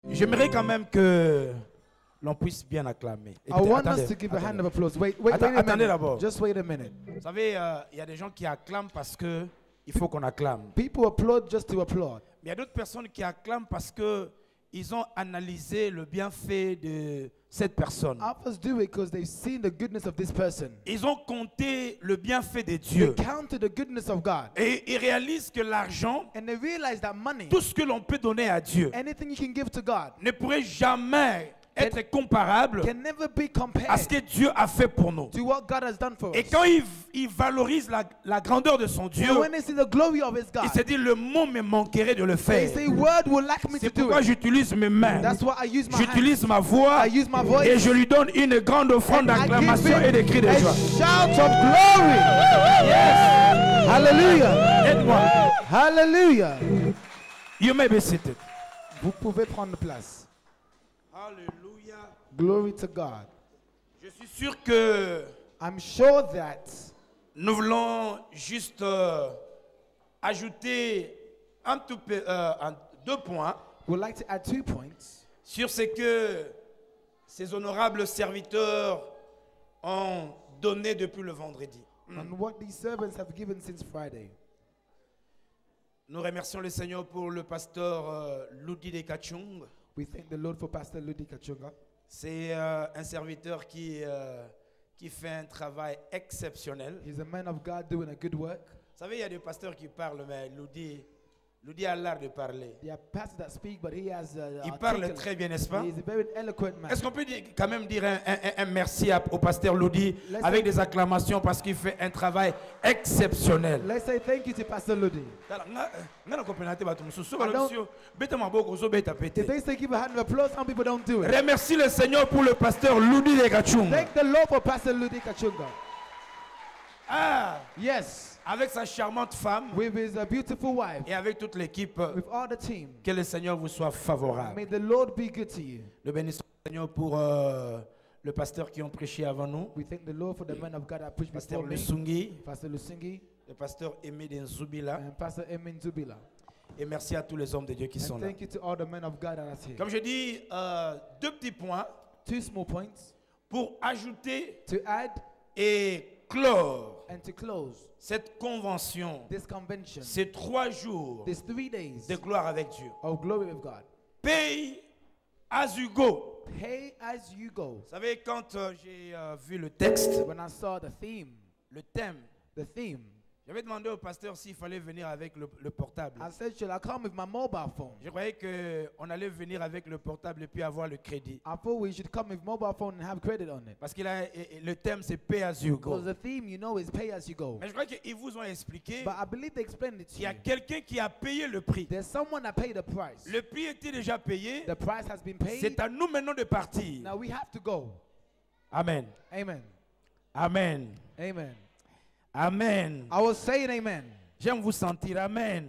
J'aimerais quand même que l'on puisse bien acclamer. I want us to give a hand of applause. Wait a Attendez minute. d'abord. Just wait a minute. Vous savez, il y a des gens qui acclament parce que il faut qu'on acclame. People applaud just to applaud. Mais il y a d'autres personnes qui acclament parce que ils ont analysé le bienfait de cette personne. Others do it because they've seen the goodness of this person. Ils ont compté le bienfait de They Dieu. counted the goodness of God. Et ils réalisent que l'argent, And they realize that money, tout ce que l'on peut donner à Dieu, anything you can give to God, ne pourrait jamais être comparable can never be à ce compared que Dieu a fait pour nous. to what God has done for Et us. quand il valorise la grandeur de son Dieu, And when they see the glory of His il God, se dit le mot me manquerait de le they faire. say, word will lack me C'est to do pourquoi it. j'utilise mes mains, That's why I use my hands. j'utilise ma voix I use my voice. et je lui donne une grande offrande And I give d'acclamation him et de cris de a joie. shout of glory. Yes. Hallelujah. Aide-moi. Hallelujah. You may be seated. Vous pouvez prendre place. Alléluia. Glory to God. Je suis sûr que I'm sure that nous voulons juste ajouter un tout peu, deux points we'd like to add 2 points sur ce que ces honorables serviteurs ont donné depuis le vendredi. on what these servants have given since Friday. Nous remercions le Seigneur pour le pasteur Ludi de Kachung. We thank the Lord for Pastor Ludi Kachunga. C'est un serviteur qui fait un travail exceptionnel. He's a man of God doing a good work. Vous savez, il y a des pasteurs qui parlent, mais Ludi a l'art de parler. There are pastors that speak, but he has Il parle très bien, n'est-ce pas? He is a very eloquent man. Est-ce qu'on peut quand même dire un merci au pasteur Ludi avec des acclamations parce qu'il fait un travail exceptionnel? Let's say thank you to Pastor Ludi. If they say give a hand of applause, some people don't do it. Remercie le Seigneur pour le pasteur Ludi de Kachung. Thank the Lord for Pastor Ludi Kachunga. Ah, Yes, avec sa charmante femme with his beautiful wife, et avec toute l'équipe, with all the team. que le Seigneur vous soit favorable. May the Lord be good to you. Nous bénissons le Seigneur pour le pasteur qui ont prêché avant nous, We thank the Lord for the man of God that preached pasteur before me, Lusungi, Pastor Lusingi le pasteur Aimé Denzubila, and Pastor Emin Zubila. et merci à tous les hommes de Dieu qui sont And là. thank you to all the men of God that are here. Comme je dis, deux petits points 2 small points pour ajouter to add et clore and to close cette convention, this convention, ces 3 jours these 3 days de gloire avec Dieu. of glory with God. Paye as you go. Pay as you go. Vous savez, quand j'ai vu le texte, When I saw the theme, le thème, j'avais demandé au pasteur s'il fallait venir avec le portable. I said, should I come with my mobile phone? Je croyais qu'on allait venir avec le portable et puis avoir le crédit. I thought we should come with mobile phone and have credit on it. Parce que le thème c'est Pay as you go. Because the theme, you know, is pay as you go. Mais je crois qu'ils vous ont expliqué But I believe they explained it to qu'il y a you. quelqu'un qui a payé le prix. There's someone that paid the price. Le prix était déjà payé. The price has been paid. C'est à nous maintenant de partir. Now we have to go. Amen. Amen. Amen. Amen. Amen. I was saying amen. J'aime vous sentir. Amen.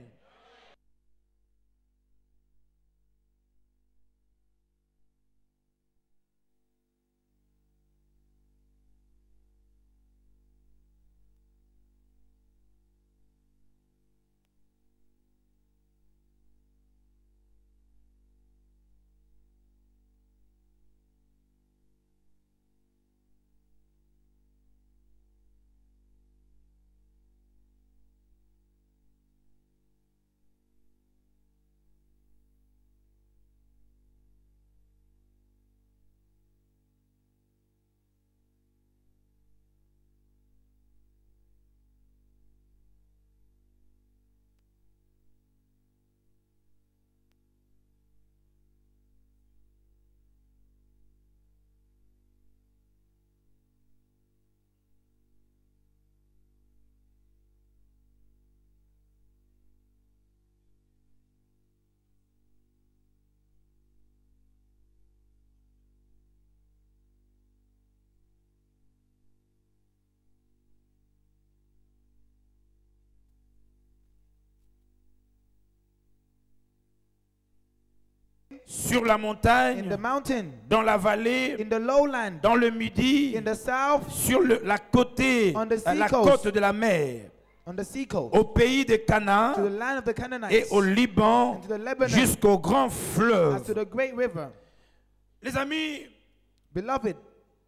Sur la In the montagne, mountain, dans la vallée, in the lowland, dans le midi, in the south, sur la On the sea la coast. côte de la mer. on the sea coast, au pays de to the Canaan land of the et Canaanites, au Liban and to the Lebanon, jusqu'au grand as fleuve. to the great river. Les amis, Beloved,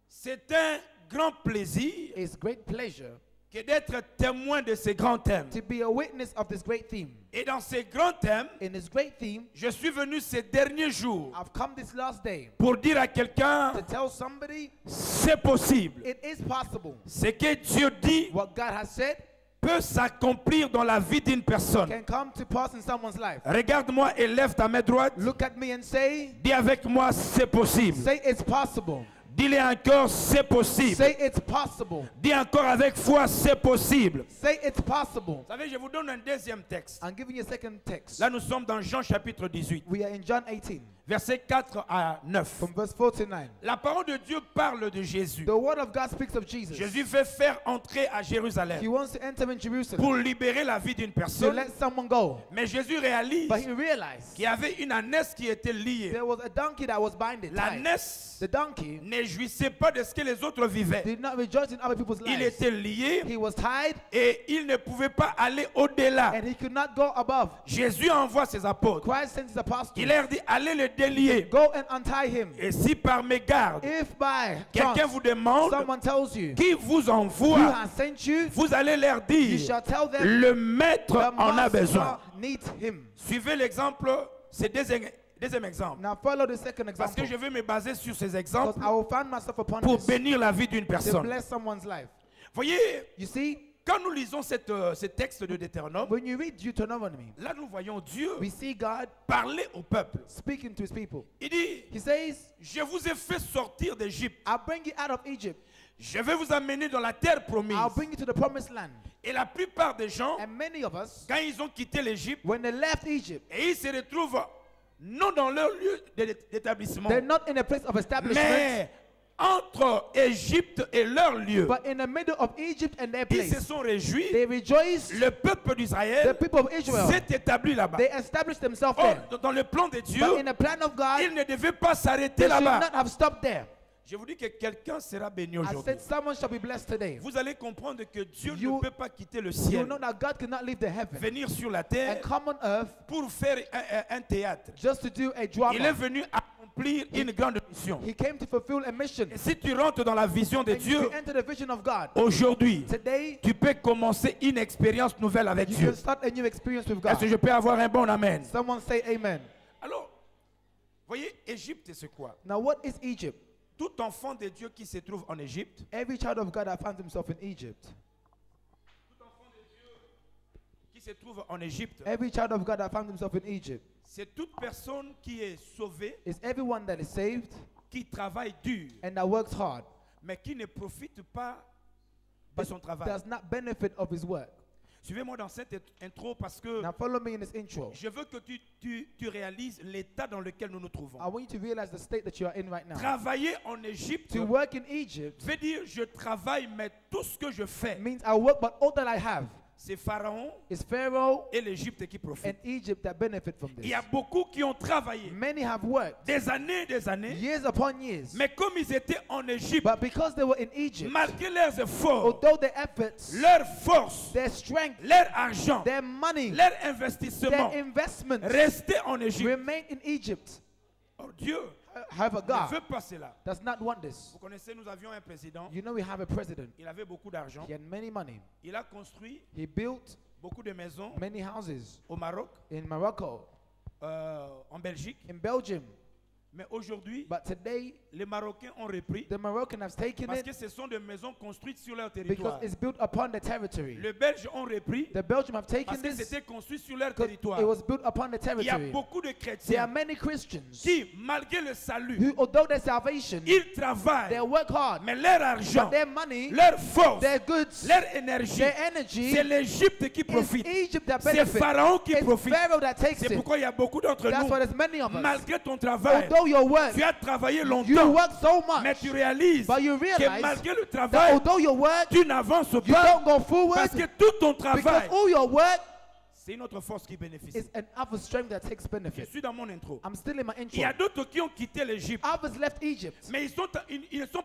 c'est un grand plaisir it's great pleasure que d'être témoin de ces grands thèmes. to be a witness of this great theme. Et dans ces grands thèmes, In this great theme, je suis venu ces derniers jours I've come this last day pour dire à quelqu'un, to tell somebody c'est possible. it is possible. Ce que Dieu dit What God has said peut s'accomplir dans la vie d'une personne. can come to pass in someone's life. Regarde-moi et lève ta main droite. Look at me and say, Dis avec moi, c'est possible. say it's possible. Dis-le encore, c'est possible. Say it's possible. Dis encore avec foi, c'est possible. Say it's possible. Vous savez, je vous donne un deuxième texte. I'm giving you a second text. Là, nous sommes dans Jean chapitre 18, We are in John 18, versets 4 à 9. from verse 4 to 9. La parole de Dieu parle de Jésus. The word of God speaks of Jesus. Jésus veut faire entrer à Jérusalem He wants to enter in Jerusalem pour libérer la vie d'une to personne. let someone go. Mais Jésus réalise But he realized qu'il y avait une ânesse qui était liée. there was a donkey that was binded. tied. L'ânesse The donkey ne jouissait pas de ce que les autres vivaient. did not rejoice in other people's Il lives. était lié He was tied et il ne pouvait pas aller au-delà. and he could not go above. Jésus envoie ses apôtres. Christ sent his apostles. Il leur dit, allez le délier. Go and untie him. Et si par mégarde, If by quelqu'un chance vous demande someone tells you qui vous who envoie, has sent you, vous allez leur you dire, shall tell them le maître the en a besoin. master needs him. Suivez l'exemple, c'est deuxième exemple. Now follow the second Parce que example. je vais me baser sur ces Because exemples I will find myself upon pour this bénir la vie d'une to personne. bless someone's life. Voyez, You see, quand nous lisons ce texte de Deutéronome, when you read Deuteronomy, là nous voyons Dieu we see God parler au peuple. speaking to his people. Il dit, He says, je vous ai fait sortir d'Égypte. I'll bring you out of Egypt. Je vais vous amener dans la terre promise. I'll bring you to the promised land. Et la plupart des gens, And many of us, quand ils ont quitté l'Égypte, when they left Egypt, et ils se retrouvent non dans leur lieu d'établissement, they're not in a place of establishment, mais entre Égypte et leur lieu, but in the middle of Egypt and their ils se place. sont réjouis. They rejoiced. Le peuple The d'Israël people of Israel, s'est établi là-bas. they established themselves Or, there. dans le plan de Dieu, But in the plan of God, ils ne devaient pas they s'arrêter should là-bas. not have stopped there. Je vous dis que quelqu'un sera béni I aujourd'hui. said someone shall be blessed today. Vous allez comprendre que Dieu You- ne peut pas quitter le You ciel, know that God cannot leave the heaven venir sur la and terre come on earth pour faire un théâtre. just to do a Il est drama. venu accomplir une grande mission. He came to fulfill a mission. Et si tu rentres dans la vision de And Dieu, you enter the vision of God. aujourd'hui, Today, tu peux commencer une expérience nouvelle avec you Dieu. can start a new experience with Est-ce que God. je peux avoir un bon amen? Someone say amen. Alors, voyez, Égypte, c'est quoi? Now, what is Egypt? Tout enfant de Dieu qui se trouve en Égypte, Every child of God that found himself in Egypt. qui se trouve en Égypte, Every child of God that found himself in Egypt c'est toute personne qui est sauvée, is everyone that is saved qui travaille dur, and that works hard, mais qui ne profite pas de son travail. does not benefit of his work. Suivez-moi dans cette intro parce que Now, follow me in this intro. je veux que tu réalises l'état dans lequel nous nous trouvons. I want you to realize the state that you are in right now. Travailler en Égypte To work in Egypt veut dire je travaille, mais tout ce que je fais, means I work, but all that I have c'est Pharaon is Pharaoh et l'Égypte qui profitent. and Egypt that benefit from Il this. y a beaucoup qui ont travaillé Many have worked des années, years upon years, mais comme ils étaient en Égypte, but because they were in Egypt, malgré leurs efforts, although their efforts, leur force, their strength, leur argent, their money, leur investissement, their investments restaient en Égypte. remain in Egypt. Or Dieu However, ne God veut pas cela. does not want this. Vous connaissez, nous avions un président, You know, we have a president. il avait beaucoup d'argent, He had many money. il a construit He built beaucoup de maisons many houses au Maroc, in Morocco, en Belgique, in Belgium. mais aujourd'hui, But today, les Marocains ont repris the Moroccans have taken parce it que ce sont des maisons construites sur leur because territoire. it's built upon the territory. Les Belges ont repris The Belgium have taken parce que this c'était construit sur leur because territoire. it was built upon the Il y a territory. beaucoup de There are chrétiens many Christians qui, malgré le salut, who, although their salvation, ils travaillent, they work hard, mais leur argent, but their money, leur force, their goods, leur énergie, their energy c'est l'Égypte qui is profite. Egypt that C'est benefits. Pharaon qui It's profite. Pharaoh that takes C'est it. pourquoi il y a beaucoup d'entre That's nous, why there's many of us. malgré ton travail, Although your work, tu as travaillé you longtemps, work so mais much, tu réalises but you que realize malgré le that travail, although your work, tu n'avances you pas don't go forward parce que tout ton because travail, all your work c'est une autre force qui bénéficie. is an other strength that takes Je benefit. suis dans mon intro. I'm still in my Il y a intro. d'autres qui ont quitté l'Égypte, Others left Egypt, mais ils ne sont